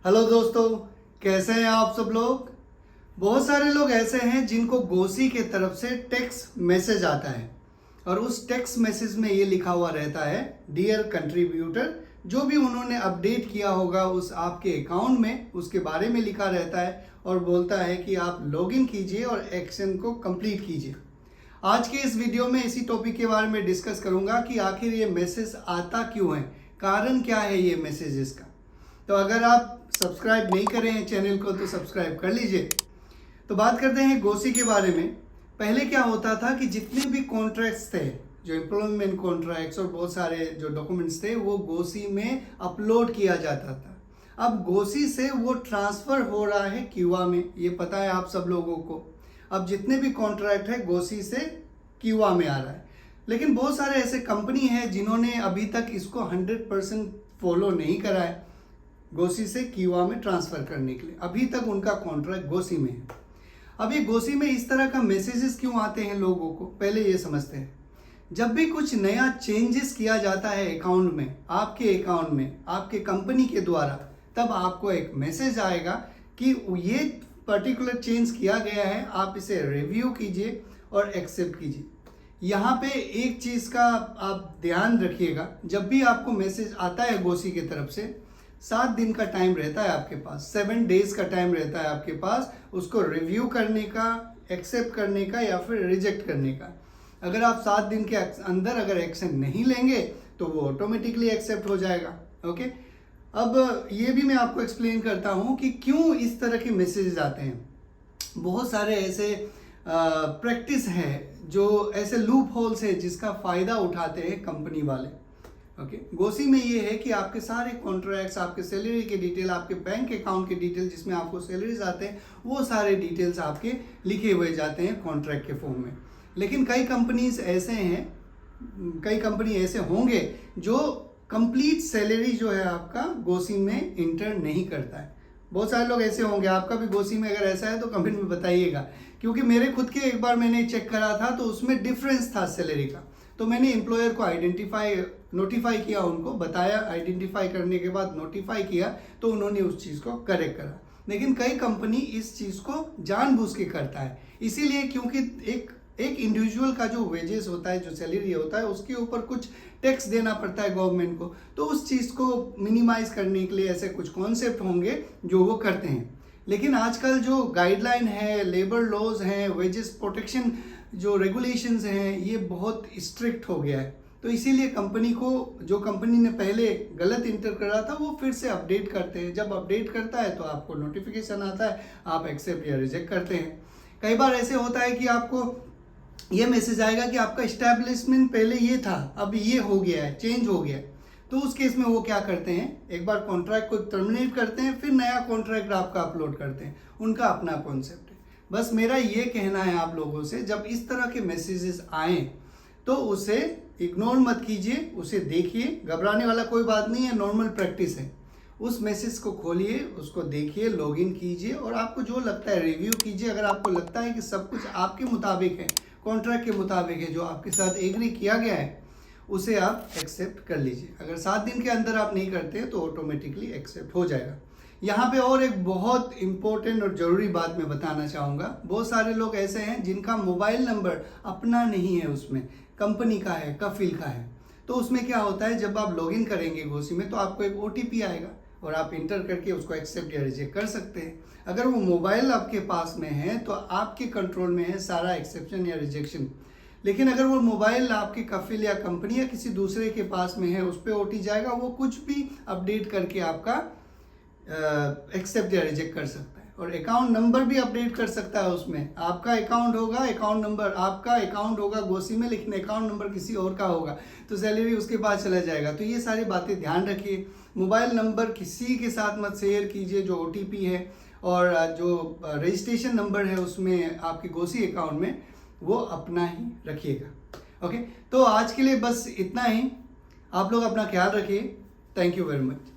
Hello दोस्तों, कैसे हैं आप सब लोग। बहुत सारे लोग ऐसे हैं जिनको गोसी के तरफ से टेक्स्ट मैसेज आता है और उस टेक्स्ट मैसेज में ये लिखा हुआ रहता है, डियर कंट्रीब्यूटर। जो भी उन्होंने अपडेट किया होगा उस आपके अकाउंट में, उसके बारे में लिखा रहता है और बोलता है कि आप लॉगिन कीजिए और एक्शन को कंप्लीट कीजिए। आज के इस वीडियो में इसी टॉपिक के बारे में डिस्कस करूंगा कि आखिर ये मैसेज आता क्यों है, कारण क्या है ये मैसेजेस का। तो अगर आप सब्सक्राइब नहीं करे हैं चैनल को तो सब्सक्राइब कर लीजिए। तो बात करते हैं गोसी के बारे में। पहले क्या होता था कि जितने भी कॉन्ट्रैक्ट्स थे, जो एम्प्लॉयमेंट कॉन्ट्रैक्ट्स और बहुत सारे जो डॉक्यूमेंट्स थे, वो गोसी में अपलोड किया जाता था। अब गोसी से वो ट्रांसफ़र हो रहा है क्यूआ में, ये पता है आप सब लोगों को। अब जितने भी कॉन्ट्रैक्ट है गोसी से क्यूआ में आ रहा है, लेकिन बहुत सारे ऐसे कंपनी हैं जिन्होंने अभी तक इसको 100% फॉलो नहीं करा है गोसी से क्यूआ में ट्रांसफ़र करने के लिए। अभी तक उनका कॉन्ट्रैक्ट गोसी में है। अब ये गोसी में इस तरह का मैसेजेस क्यों आते हैं लोगों को, पहले ये समझते हैं। जब भी कुछ नया चेंजेस किया जाता है अकाउंट में, आपके अकाउंट में, आपके कंपनी के द्वारा, तब आपको एक मैसेज आएगा कि ये पर्टिकुलर चेंज किया गया है, आप इसे रिव्यू कीजिए और एक्सेप्ट कीजिए। यहाँ पे एक चीज़ का आप ध्यान रखिएगा, जब भी आपको मैसेज आता है गोसी की तरफ से, 7 दिन का टाइम रहता है आपके पास, 7 डेज का टाइम रहता है आपके पास उसको रिव्यू करने का, एक्सेप्ट करने का या फिर रिजेक्ट करने का। अगर आप 7 दिन के अंदर अगर एक्शन नहीं लेंगे तो वो ऑटोमेटिकली एक्सेप्ट हो जाएगा। ओके, अब ये भी मैं आपको एक्सप्लेन करता हूँ कि क्यों इस तरह के मैसेजेस आते हैं। बहुत सारे ऐसे प्रैक्टिस है, जो ऐसे लूप होल्स है जिसका फ़ायदा उठाते हैं कंपनी वाले। ओके, गोसी में ये है कि आपके सारे कॉन्ट्रैक्ट्स, आपके सैलरी के डिटेल, आपके बैंक अकाउंट के डिटेल जिसमें आपको सैलरीज आते हैं, वो सारे डिटेल्स आपके लिखे हुए जाते हैं कॉन्ट्रैक्ट के फॉर्म में। लेकिन कई कंपनीज ऐसे हैं, कई कंपनी ऐसे होंगे जो कंप्लीट सैलरी जो है आपका गोसी में इंटर नहीं करता है। बहुत सारे लोग ऐसे होंगे, आपका भी गोसी में अगर ऐसा है तो कमेंट में बताइएगा, क्योंकि मेरे खुद के एक बार मैंने चेक करा था तो उसमें डिफरेंस था सैलरी का। तो मैंने एम्प्लॉयर को नोटिफाई किया, उनको बताया, आइडेंटिफाई करने के बाद नोटिफाई किया तो उन्होंने उस चीज़ को करेक्ट करा। लेकिन कई कंपनी इस चीज़ को जानबूझ के करता है, इसीलिए क्योंकि एक इंडिविजुअल का जो वेजेस होता है, जो सैलरी होता है, उसके ऊपर कुछ टैक्स देना पड़ता है गवर्नमेंट को। तो उस चीज़ को मिनिमाइज करने के लिए ऐसे कुछ कॉन्सेप्ट होंगे जो वो करते हैं। लेकिन आजकल जो गाइडलाइन है, लेबर लॉज हैं, वेजेस प्रोटेक्शन जो रेगुलेशंस हैं, ये बहुत स्ट्रिक्ट हो गया है। तो इसीलिए कंपनी को, जो कंपनी ने पहले गलत इंटर करा था, वो फिर से अपडेट करते हैं। जब अपडेट करता है तो आपको नोटिफिकेशन आता है, आप एक्सेप्ट या रिजेक्ट करते हैं। कई बार ऐसे होता है कि आपको ये मैसेज आएगा कि आपका इस्टेब्लिशमेंट पहले ये था, अब ये हो गया है, चेंज हो गया है। तो उस केस में वो क्या करते हैं, एक बार कॉन्ट्रैक्ट को टर्मिनेट करते हैं, फिर नया कॉन्ट्रैक्ट आपका अपलोड करते हैं। उनका अपना कॉन्सेप्ट है। बस मेरा ये कहना है आप लोगों से, जब इस तरह के मैसेजेस आएँ तो उसे इग्नोर मत कीजिए, उसे देखिए। घबराने वाला कोई बात नहीं है, नॉर्मल प्रैक्टिस है। उस मैसेज को खोलिए, उसको देखिए, लॉगिन कीजिए और आपको जो लगता है रिव्यू कीजिए। अगर आपको लगता है कि सब कुछ आपके मुताबिक है, कॉन्ट्रैक्ट के मुताबिक है, जो आपके साथ एग्री किया गया है, उसे आप एक्सेप्ट कर लीजिए। अगर 7 दिन के अंदर आप नहीं करते तो ऑटोमेटिकली एक्सेप्ट हो जाएगा। यहाँ पे और एक बहुत इंपॉर्टेंट और ज़रूरी बात मैं बताना चाहूँगा। बहुत सारे लोग ऐसे हैं जिनका मोबाइल नंबर अपना नहीं है, उसमें कंपनी का है, कफिल का है। तो उसमें क्या होता है, जब आप लॉगिन करेंगे गोसी में तो आपको एक OTP आएगा और आप इंटर करके उसको एक्सेप्ट या रिजेक्ट कर सकते हैं। अगर वो मोबाइल आपके पास में है तो आपके कंट्रोल में है सारा एक्सेप्शन या रिजेक्शन। लेकिन अगर वो मोबाइल आपके कफिल या कंपनी या किसी दूसरे के पास में है, उस पर OT जाएगा, वो कुछ भी अपडेट करके आपका एक्सेप्ट या रिजेक्ट कर सकता है। और अकाउंट नंबर भी अपडेट कर सकता है। उसमें आपका अकाउंट होगा, अकाउंट नंबर आपका अकाउंट होगा गोसी में, लेकिन अकाउंट नंबर किसी और का होगा तो सैलरी उसके पास चला जाएगा। तो ये सारी बातें ध्यान रखिए। मोबाइल नंबर किसी के साथ मत शेयर कीजिए जो OTP है, और जो रजिस्ट्रेशन नंबर है उसमें आपके गोसी अकाउंट में, वो अपना ही रखिएगा। ओके, तो आज के लिए बस इतना ही। आप लोग अपना ख्याल रखिए। Thank you very much.